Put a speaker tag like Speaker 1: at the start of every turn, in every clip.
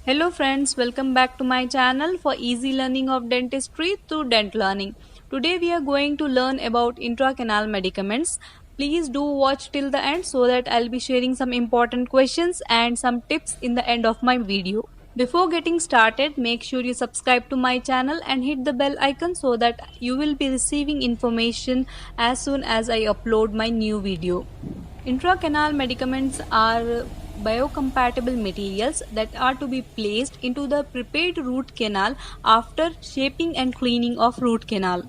Speaker 1: Hello friends, welcome back to my channel for easy learning of dentistry through Dent Learning. Today we are going to learn about intracanal medicaments. Please do watch till the end so that I'll be sharing some important questions and some tips in the end of my video. Before getting started, make sure you subscribe to my channel and hit the bell icon so that you will be receiving information as soon as I upload my new video. Intracanal medicaments are biocompatible materials that are to be placed into the prepared root canal after shaping and cleaning of root canal.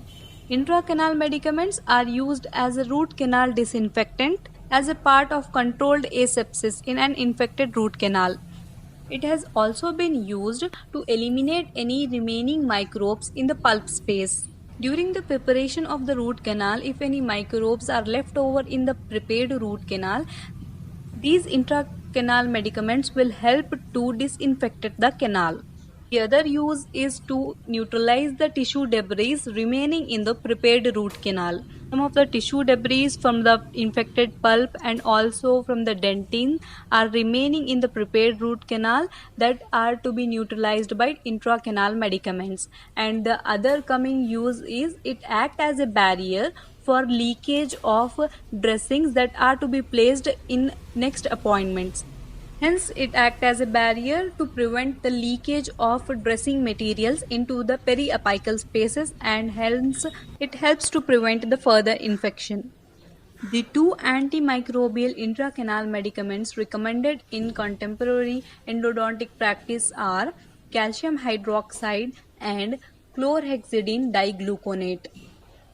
Speaker 1: Intracanal medicaments are used as a root canal disinfectant as a part of controlled asepsis in an infected root canal. It has also been used to eliminate any remaining microbes in the pulp space. During the preparation of the root canal, if any microbes are left over in the prepared root canal, these intracanal medicaments will help to disinfect the canal. The other use is to neutralize the tissue debris remaining in the prepared root canal. Some of the tissue debris from the infected pulp and also from the dentine are remaining in the prepared root canal that are to be neutralized by intracanal medicaments. And the other coming use is it act as a barrier for leakage of dressings that are to be placed in next appointments. Hence, it acts as a barrier to prevent the leakage of dressing materials into the periapical spaces and hence it helps to prevent the further infection. The two antimicrobial intracanal medicaments recommended in contemporary endodontic practice are calcium hydroxide and chlorhexidine digluconate.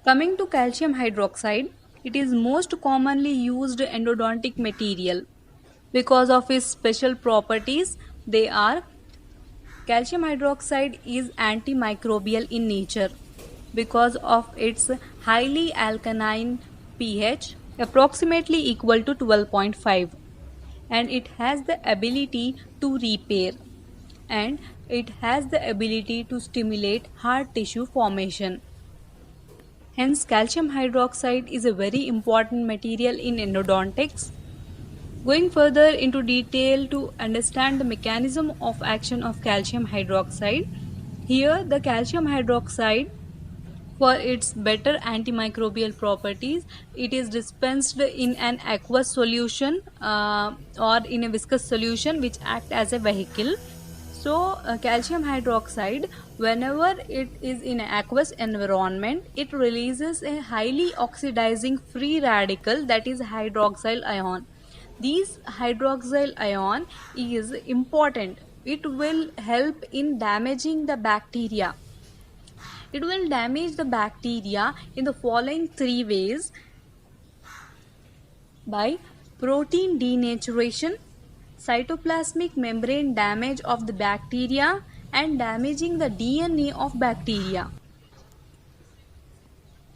Speaker 1: Coming to calcium hydroxide, it is most commonly used endodontic material. Because of its special properties, they are calcium hydroxide is antimicrobial in nature because of its highly alkaline pH approximately equal to 12.5, and it has the ability to repair, and it has the ability to stimulate hard tissue formation. Hence calcium hydroxide is a very important material in endodontics. Going further into detail to understand the mechanism of action of calcium hydroxide, here the calcium hydroxide for its better antimicrobial properties, it is dispensed in an aqueous solution or in a viscous solution which act as a vehicle. So calcium hydroxide, whenever it is in an aqueous environment, it releases a highly oxidizing free radical, that is hydroxyl ion. This hydroxyl ion is important. It will help in damaging the bacteria. It will damage the bacteria in the following three ways: by protein denaturation, cytoplasmic membrane damage of the bacteria, and damaging the DNA of bacteria.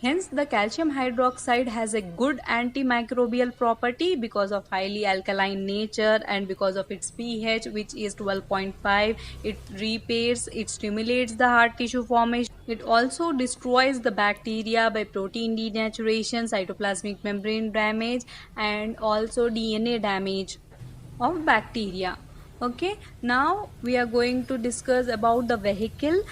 Speaker 1: Hence, the calcium hydroxide has a good antimicrobial property because of highly alkaline nature and because of its pH, which is 12.5. It repairs, it stimulates the hard tissue formation. It also destroys the bacteria by protein denaturation, cytoplasmic membrane damage, and also DNA damage of bacteria. Okay, now we are going to discuss about the vehicle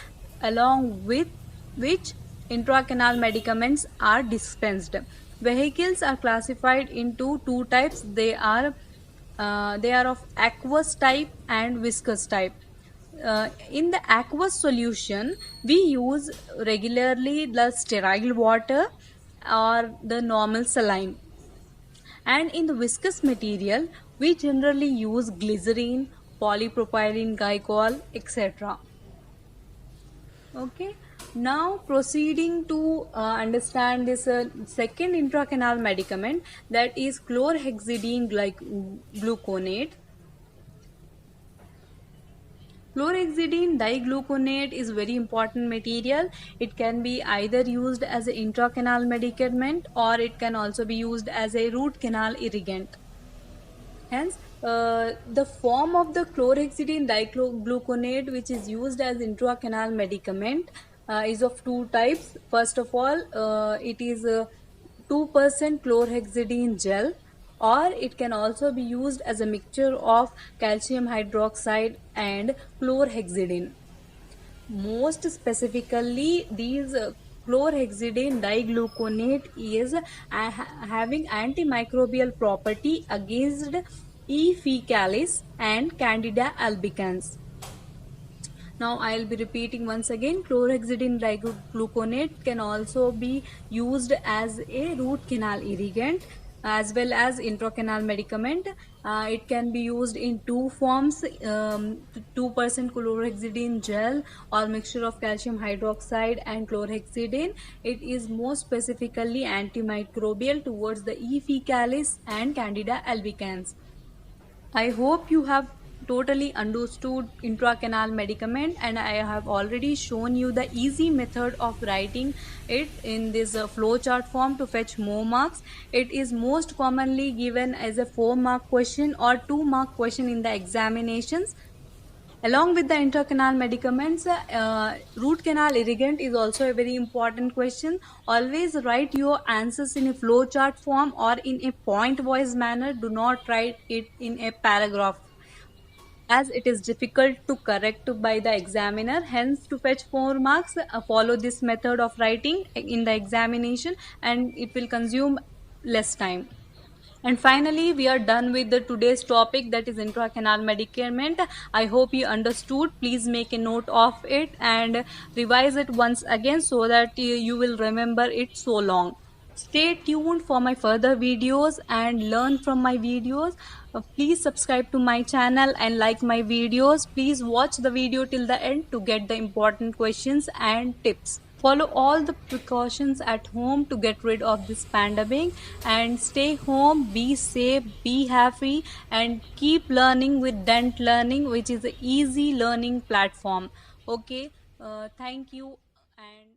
Speaker 1: along with which intracanal medicaments are dispensed. Vehicles are classified into two types. They are of aqueous type and viscous type. In the aqueous solution, we use regularly the sterile water or the normal saline, and in the viscous material we generally use glycerin, polypropylene glycol, etc. Okay, now proceeding to understand this second intracanal medicament, that is chlorhexidine gluconate. Chlorhexidine digluconate is very important material. It can be either used as an intracanal medicament or it can also be used as a root canal irrigant. Hence, the form of the chlorhexidine digluconate which is used as intracanal medicament is of two types. First of all, it is 2% chlorhexidine gel, or it can also be used as a mixture of calcium hydroxide and chlorhexidine. Most specifically, these chlorhexidine digluconate is having antimicrobial property against E. faecalis and Candida albicans. Now I'll be repeating once again. Chlorhexidine digluconate can also be used as a root canal irrigant as well as intracanal medicament. It can be used in two forms, 2% chlorhexidine gel or mixture of calcium hydroxide and chlorhexidine. It is most specifically antimicrobial towards the E. faecalis and Candida albicans. I hope you have totally understood intracanal medicament, and I have already shown you the easy method of writing it in this flowchart form to fetch more marks. It is most commonly given as a 4-mark question or 2-mark question in the examinations. Along with the intracanal medicaments, root canal irrigant is also a very important question. Always write your answers in a flowchart form or in a point-wise manner. Do not write it in a paragraph, as it is difficult to correct by the examiner. Hence, to fetch 4 marks, follow this method of writing in the examination, and it will consume less time. And finally, we are done with the today's topic, that is intracanal medicament. I hope you understood. Please make a note of it and revise it once again so that you will remember it so long. Stay tuned for my further videos and learn from my videos. Please subscribe to my channel and like my videos. Please watch the video till the end to get the important questions and tips. Follow all the precautions at home to get rid of this pandemic, and stay home, be safe, be happy, and keep learning with Dent Learning, which is an easy learning platform. Okay, thank you. And